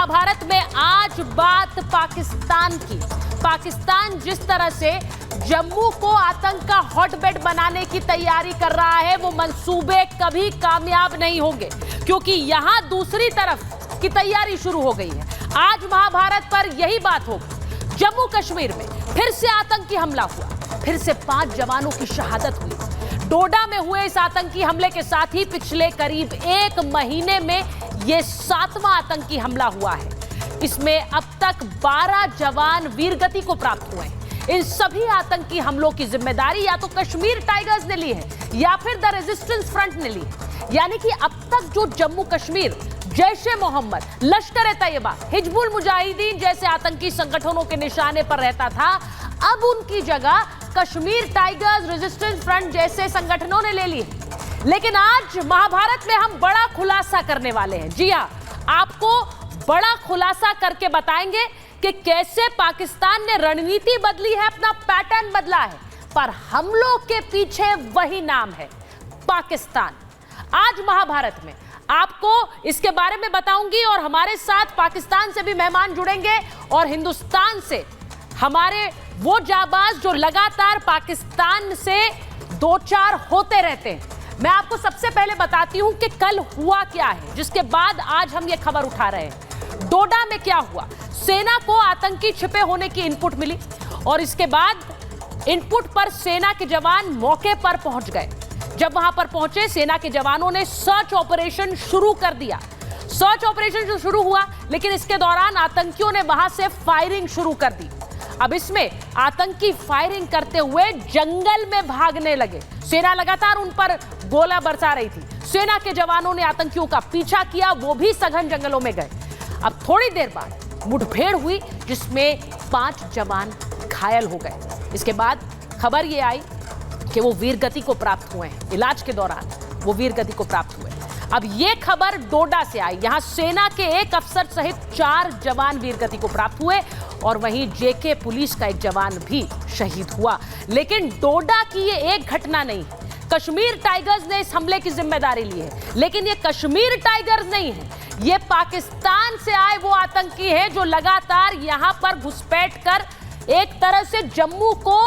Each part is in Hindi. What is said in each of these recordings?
महाभारत में आज बात पाकिस्तान की। पाकिस्तान जिस तरह से जम्मू को आतंक का हॉटबेड बनाने की तैयारी कर रहा है, वो मंसूबे कभी कामयाब नहीं होंगे, क्योंकि यहां दूसरी तरफ की तैयारी शुरू हो गई है। आज महाभारत पर यही बात होगी। जम्मू कश्मीर में फिर से आतंकी हमला हुआ, फिर से 5 जवानों की शहादत हुई। डोडा में हुए इस आतंकी हमले के साथ ही पिछले करीब 1 महीने में यह 7वां आतंकी हमला हुआ है। इसमें अब तक 12 जवान वीरगति को प्राप्त हुए हैं। इन सभी आतंकी हमलों की जिम्मेदारी या तो कश्मीर टाइगर्स ने ली है या फिर द रेजिस्टेंस फ्रंट ने ली है। यानी कि अब तक जो जम्मू कश्मीर जैश-ए-मोहम्मद, लश्कर-ए-तैयबा, हिजबुल मुजाहिदीन जैसे आतंकी संगठनों के निशाने पर रहता था, अब उनकी जगह कश्मीर टाइगर्स, रेजिस्टेंस फ्रंट जैसे संगठनों ने ले ली है। लेकिन आज महाभारत में हम बड़ा खुलासा करने वाले हैं। जी हां, आपको बड़ा खुलासा करके बताएंगे कि कैसे पाकिस्तान ने रणनीति बदली है, अपना पैटर्न बदला है, पर हमलों के पीछे वही नाम है, पाकिस्तान। आज महाभारत में आपको इसके बारे में बताऊंगी और हमारे साथ पाकिस्तान से भी मेहमान जुड़ेंगे और हिंदुस्तान से हमारे वो जाबाज जो लगातार पाकिस्तान से 2-4 होते रहते हैं। मैं आपको सबसे पहले बताती हूं कि कल हुआ क्या है, जिसके बाद आज हम ये खबर उठा रहे हैं। डोडा में क्या हुआ? सेना को आतंकी छिपे होने की इनपुट मिली और इसके बाद इनपुट पर सेना के जवान मौके पर पहुंच गए। जब वहां पर पहुंचे, सेना के जवानों ने सर्च ऑपरेशन शुरू कर दिया। सर्च ऑपरेशन जो शुरू हुआ, लेकिन इसके दौरान आतंकियों ने वहां से फायरिंग शुरू कर दी। अब इसमें आतंकी फायरिंग करते हुए जंगल में भागने लगे। सेना लगातार उन पर गोला बरसा रही थी। सेना के जवानों ने आतंकियों का पीछा किया, वो भी सघन जंगलों में गए। अब थोड़ी देर बाद मुठभेड़ हुई, जिसमें 5 जवान घायल हो गए। इसके बाद खबर ये आई कि वो वीरगति को प्राप्त हुए हैं। इलाज के दौरान वो वीरगति को प्राप्त हुए। अब ये खबर डोडा से आई। यहां सेना के 1 अफसर सहित 4 जवान वीरगति को प्राप्त हुए और वहीं जेके पुलिस का 1 जवान भी शहीद हुआ। लेकिन डोडा की ये एक घटना नहीं है। कश्मीर टाइगर्स ने इस हमले की जिम्मेदारी ली है, लेकिन ये कश्मीर टाइगर्स नहीं है, ये पाकिस्तान से आए वो आतंकी हैं जो लगातार यहां पर घुसपैठ कर एक तरह से जम्मू को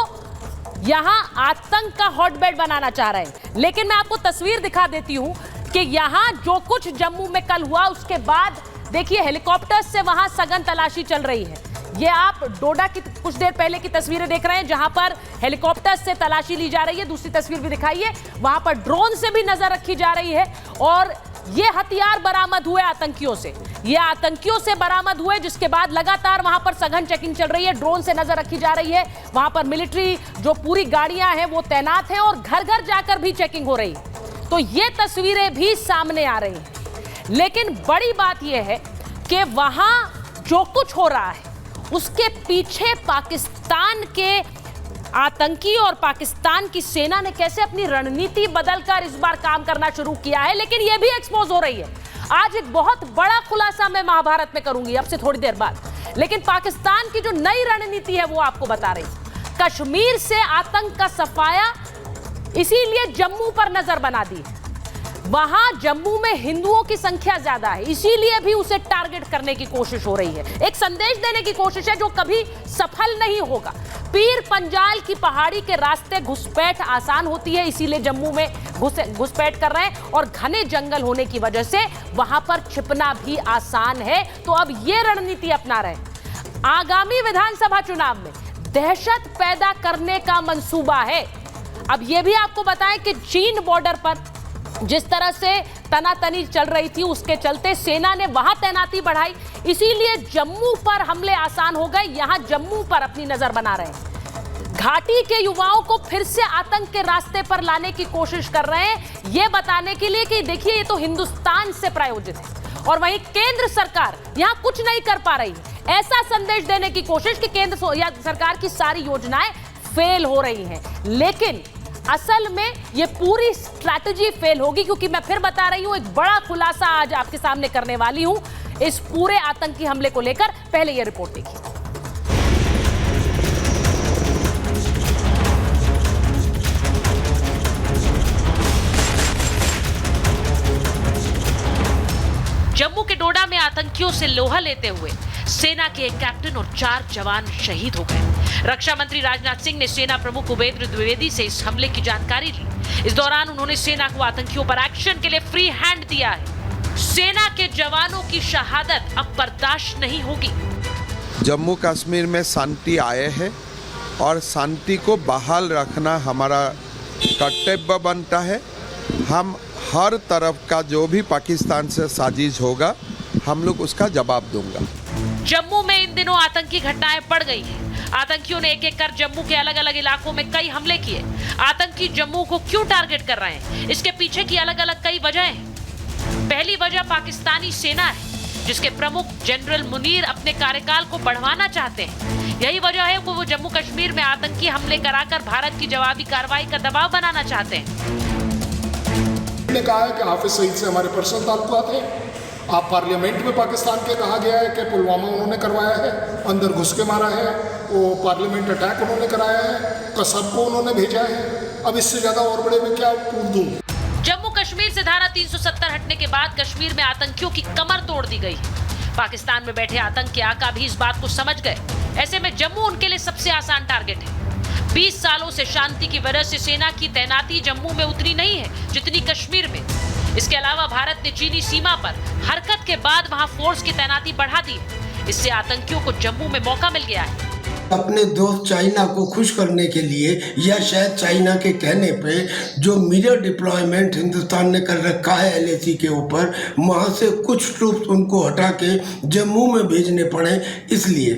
यहां आतंक का हॉटबेड बनाना चाह रहे हैं। लेकिन मैं आपको तस्वीर दिखा देती हूं कि यहां जो कुछ जम्मू में कल हुआ, उसके बाद देखिए हेलीकॉप्टर से वहां सघन तलाशी चल रही है। ये आप डोडा की कुछ देर पहले की तस्वीरें देख रहे हैं, जहां पर हेलीकॉप्टर से तलाशी ली जा रही है। दूसरी तस्वीर भी दिखाइए, वहां पर ड्रोन से भी नजर रखी जा रही है और ये हथियार बरामद हुए आतंकियों से। ये आतंकियों से बरामद हुए, जिसके बाद लगातार वहां पर सघन चेकिंग चल रही है। ड्रोन से नजर रखी जा रही है। वहां पर मिलिट्री जो पूरी गाड़ियां हैं वो तैनात हैं और घर घर जाकर भी चेकिंग हो रही है। तो ये तस्वीरें भी सामने आ रही हैं। लेकिन बड़ी बात यह है कि वहां जो कुछ हो रहा है उसके पीछे पाकिस्तान के आतंकी और पाकिस्तान की सेना ने कैसे अपनी रणनीति बदलकर इस बार काम करना शुरू किया है। लेकिन यह भी एक्सपोज हो रही है। आज एक बहुत बड़ा खुलासा मैं महाभारत में करूंगी अब से थोड़ी देर बाद। लेकिन पाकिस्तान की जो नई रणनीति है वो आपको बता रही हूं। कश्मीर से आतंक का सफाया इसीलिए जम्मू पर नजर बना दी है। वहां जम्मू में हिंदुओं की संख्या ज्यादा है, इसीलिए भी उसे टारगेट करने की कोशिश हो रही है। एक संदेश देने की कोशिश है जो कभी सफल नहीं होगा। पीर पंजाल की पहाड़ी के रास्ते घुसपैठ आसान होती है, इसीलिए जम्मू में घुसपैठ कर रहे हैं और घने जंगल होने की वजह से वहां पर छिपना भी आसान है। तो अब ये रणनीति अपना रहे हैं। आगामी विधानसभा चुनाव में दहशत पैदा करने का मंसूबा है। अब यह भी आपको बताएं कि चीन बॉर्डर पर जिस तरह से तनातनी चल रही थी, उसके चलते सेना ने वहां तैनाती बढ़ाई, इसीलिए जम्मू पर हमले आसान हो गए। यहां जम्मू पर अपनी नजर बना रहे हैं। घाटी के युवाओं को फिर से आतंक के रास्ते पर लाने की कोशिश कर रहे हैं, यह बताने के लिए कि देखिए ये तो हिंदुस्तान से प्रायोजित है और वहीं केंद्र सरकार यहां कुछ नहीं कर पा रही है। ऐसा संदेश देने की कोशिश कि केंद्र सरकार की सारी योजनाएं फेल हो रही हैं। लेकिन असल में ये पूरी स्ट्रैटेजी फेल होगी, क्योंकि मैं फिर बता रही हूं, एक बड़ा खुलासा आज आपके सामने करने वाली हूं इस पूरे आतंकी हमले को लेकर। पहले ये रिपोर्ट देखिए। जम्मू के डोडा में आतंकियों से लोहा लेते हुए सेना के एक कैप्टन और 4 जवान शहीद हो गए। रक्षा मंत्री राजनाथ सिंह ने सेना प्रमुख उपेंद्र द्विवेदी से इस हमले की जानकारी ली। इस दौरान उन्होंने सेना को आतंकियों पर एक्शन के लिए फ्री हैंड दिया है। सेना के जवानों की शहादत अब बर्दाश्त नहीं होगी। जम्मू कश्मीर में शांति आए हैं और शांति को बहाल रखना हमारा कर्तव्य बनता है। हम हर तरफ का जो भी पाकिस्तान से साजिश होगा हम लोग उसका जवाब दूंगा। जम्मू में इन दिनों आतंकी घटनाएं बढ़ गई हैं। आतंकियों ने एक एक कर जम्मू के अलग अलग इलाकों में कई हमले किए। आतंकी जम्मू को क्यों टारगेट कर रहे हैं, इसके पीछे की अलग अलग कई वजह हैं। पहली वजह पाकिस्तानी सेना है, जिसके प्रमुख जनरल मुनीर अपने कार्यकाल को बढ़वाना चाहते हैं। यही वजह है वो जम्मू कश्मीर में आतंकी हमले कराकर भारत की जवाबी कार्रवाई का दबाव बनाना चाहते हैं। ने कहा है कि हाफिज सईद से हमारे पर्सनल ताल्लुकात है। आप पार्लियामेंट में पाकिस्तान के कहा गया है कि पुलवामा उन्होंने करवाया है, अंदर घुस के मारा है, वो पार्लियामेंट अटैक उन्होंने कराया है, कसब को उन्होंने भेजा है। अब इससे ज्यादा और बड़े में क्या पूछ दूं। जम्मू कश्मीर से धारा 370 हटने के बाद कश्मीर में आतंकियों की कमर तोड़ दी गई है। पाकिस्तान में बैठे आतंकी आका भी इस बात को समझ गए। ऐसे में जम्मू उनके लिए सबसे आसान टारगेट है। 20 सालों से शांति की वजह से सेना की तैनाती जम्मू में उतनी नहीं है जितनी कश्मीर में। इसके अलावा भारत ने चीनी सीमा पर हरकत के बाद वहां फोर्स की तैनाती बढ़ा दी। इससे आतंकियों को जम्मू में मौका मिल गया है। अपने दोस्त चाइना को खुश करने के लिए या शायद चाइना के कहने पे जो मिरर डिप्लॉयमेंट हिंदुस्तान ने कर रखा है LAC के ऊपर, वहां से कुछ ट्रूप्स उनको हटा के जम्मू में भेजने पड़े। इसलिए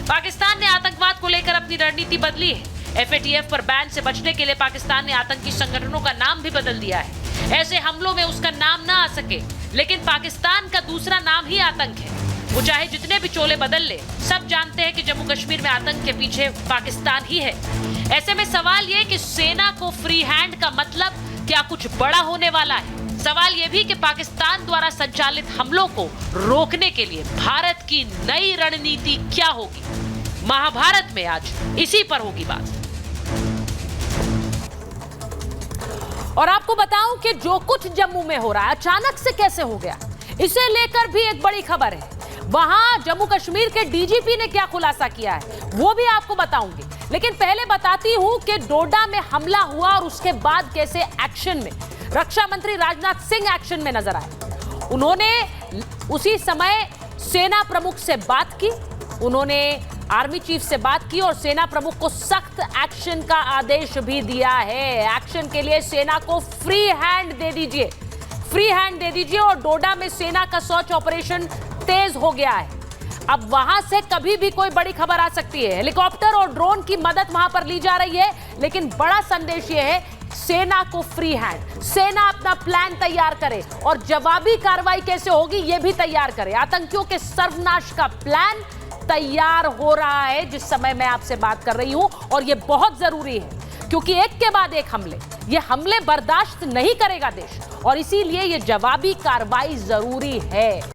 पाकिस्तान ने आतंकवाद को लेकर अपनी रणनीति बदली है। FATF पर बैन से बचने के लिए पाकिस्तान ने आतंकी संगठनों का नाम भी बदल दिया है। ऐसे हमलों में उसका नाम ना आ सके, लेकिन पाकिस्तान का दूसरा नाम ही आतंक है। वो चाहे जितने भी चोले बदल ले, सब जानते हैं कि जम्मू कश्मीर में आतंक के पीछे पाकिस्तान ही है। ऐसे में सवाल ये कि सेना को फ्री हैंड का मतलब क्या कुछ बड़ा होने वाला है। सवाल ये भी कि पाकिस्तान द्वारा संचालित हमलों को रोकने के लिए भारत की नई रणनीति क्या होगी। महाभारत में आज इसी पर होगी बात। और आपको बताऊं कि जो कुछ जम्मू में हो रहा है अचानक से कैसे हो गया, इसे लेकर भी एक बड़ी खबर है। वहां जम्मू कश्मीर के DGP ने क्या खुलासा किया है वो भी आपको बताऊंगी। लेकिन पहले बताती हूं कि डोडा में हमला हुआ और उसके बाद कैसे एक्शन में रक्षा मंत्री राजनाथ सिंह एक्शन में नजर आए। उन्होंने उसी समय सेना प्रमुख से बात की, उन्होंने आर्मी चीफ से बात की और सेना प्रमुख को सख्त एक्शन का आदेश भी दिया है। एक्शन के लिए सेना को फ्री हैंड दे दीजिए, फ्री हैंड दे दीजिए। और डोडा में सेना का सर्च ऑपरेशन तेज हो गया है। अब वहां से कभी भी कोई बड़ी खबर आ सकती है। हेलीकॉप्टर और ड्रोन की मदद वहां पर ली जा रही है, लेकिन बड़ा संदेश यह है सेना को फ्री हैंड। सेना अपना प्लान तैयार करे और जवाबी कार्रवाई कैसे होगी यह भी तैयार करे। आतंकियों के सर्वनाश का प्लान तैयार हो रहा है जिस समय मैं आपसे बात कर रही हूं, और यह बहुत जरूरी है क्योंकि एक के बाद एक ये हमले बर्दाश्त नहीं करेगा देश, और इसीलिए यह जवाबी कार्रवाई जरूरी है।